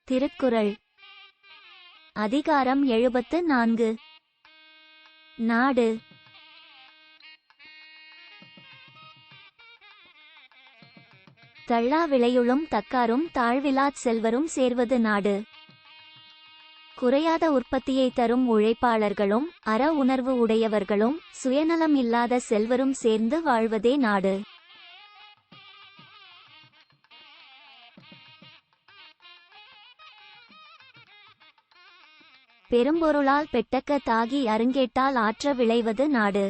திருக்குறள் அதிகாரம் 74. நாடு. தள்ளா விளையுளும் தக்காரும் தாழ்விலாச் செல்வரும் சேர்வது நாடு. குறையாத உற்பத்தியை தரும் உழைப்பாளர்களும் அற உணர்வு உடையவர்களும் சுயநலம் இல்லாத செல்வரும் சேர்ந்து வாழ்வதே நாடு. பெரும்பொருளால் பெட்டக்க தாகி அருங்கேட்டால் ஆற்ற விளைவது நாடு.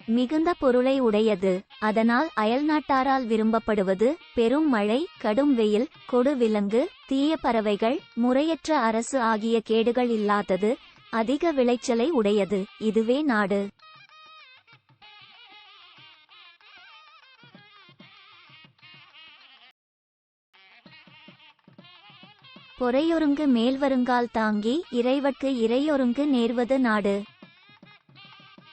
மிகுந்த பொருளை உடையது, அதனால் அயல்நாட்டாரால் விரும்பப்படுவது, பெரும் மழை, கடும் வெயில், கொடு விலங்கு, தீய பறவைகள், முறையற்ற அரசு ஆகிய கேடுகள் இல்லாதது, அதிக விளைச்சலை உடையது, இதுவே நாடு. பொறையொருங்கு மேல்வருங்கால் தாங்கி இறைவற்கு இறையொருங்கு நேர்வது நாடு.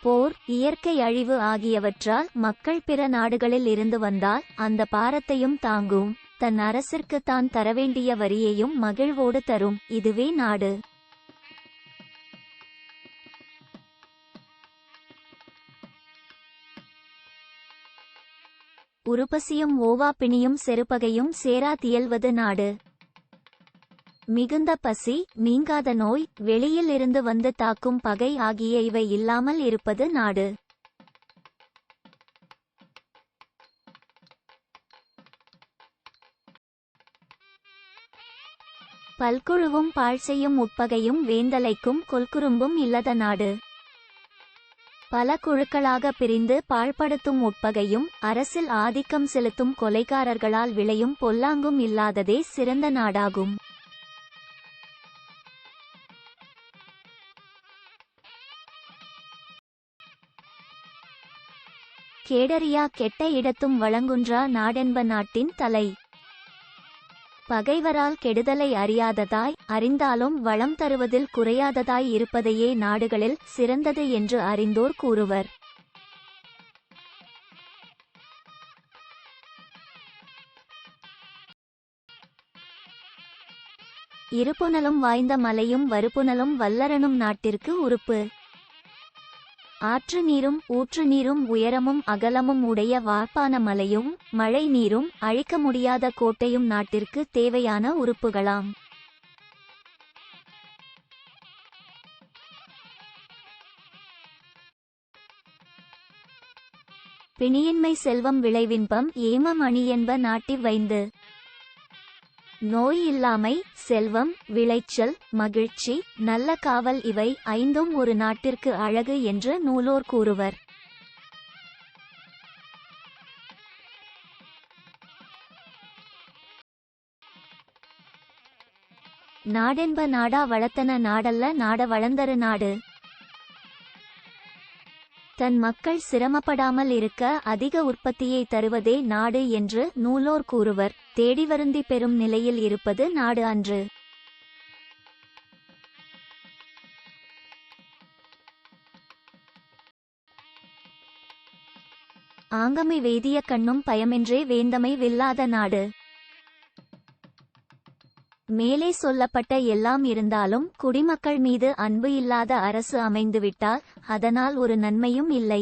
போர், இயற்கை அழிவு ஆகியவற்றால் மக்கள் பிற நாடுகளில் இருந்து வந்தால் அந்த பாரத்தையும் தாங்கும், தன் அரசிற்கு தான் தரவேண்டிய வரியையும் மகிழ்வோடு தரும், இதுவே நாடு. உருப்பசியும் ஓவா பிணியும் செருப்பகையும் சேரா தியல்வது நாடு. மிகுந்த பசி, நீங்காத நோய், வெளியில் இருந்து வந்து தாக்கும் பகை ஆகிய இவை இல்லாமல் இருப்பது நாடு. பல்குழுவும் பாழ் செய்யும் உட்பகையும் வேந்தலைக்கும் கொல்குறும்பும் இல்லத நாடு. பல குழுக்களாக பிரிந்து பாழ்படுத்தும் உட்பகையும் அரசில் ஆதிக்கம் செலுத்தும் கொலைகாரர்களால் விளையும் பொல்லாங்கும் இல்லாததே சிறந்த நாடாகும். கேடறியா கெட்ட இடத்தும் வழங்குன்றா நாடென்ப நாட்டின் தலை. பகைவரால் கெடுதலை அறியாததாய், அறிந்தாலும் வளம் தருவதில் குறையாததாய் இருப்பதையே நாடுகளில் சிறந்தது என்று அறிந்தோர் கூறுவர். இருப்புனலும் வாய்ந்த மலையும் வருப்புனலும் வல்லரனும் நாட்டிற்கு உறுப்பு. ஆற்று நீரும் ஊற்று நீரும் உயரமும் அகலமும் உடைய வார்ப்பான மலையும் மழை நீரும் அழிக்க முடியாத கோட்டையும் நாட்டிற்கு தேவையான உறுப்புகளாம். பிணியின்மை செல்வம் விளைவின்பம் ஏமம் அணி என்ப நாட்டிவ் வைந்து. நோய் இல்லாமை, செல்வம், விளைச்சல், மகிழ்ச்சி, நல்ல காவல் இவை ஐந்தும் ஒரு நாட்டிற்கு அழகு என்று நூலோர் கூறுவர். நாடென்ப நாடா வளர்த்தன நாடல்ல நாட வளர்ந்தரு நாடு. தன் மக்கள் சிரமப்படாமல் இருக்க அதிக உற்பத்தியை தருவதே நாடு என்று நூலோர் கூறுவர். தேடி வருந்தி பெறும் நிலையில் இருப்பது நாடு அன்று. ஆங்கமை வேதிய கண்ணும் பயமின்றே வேந்தமை வெல்லாத நாடு. மேலே சொல்லப்பட்ட எல்லாம் இருந்தாலும் குடிமக்கள் மீது அன்பு இல்லாத அரசு அமைந்துவிட்டால் அதனால் ஒரு நன்மையும் இல்லை.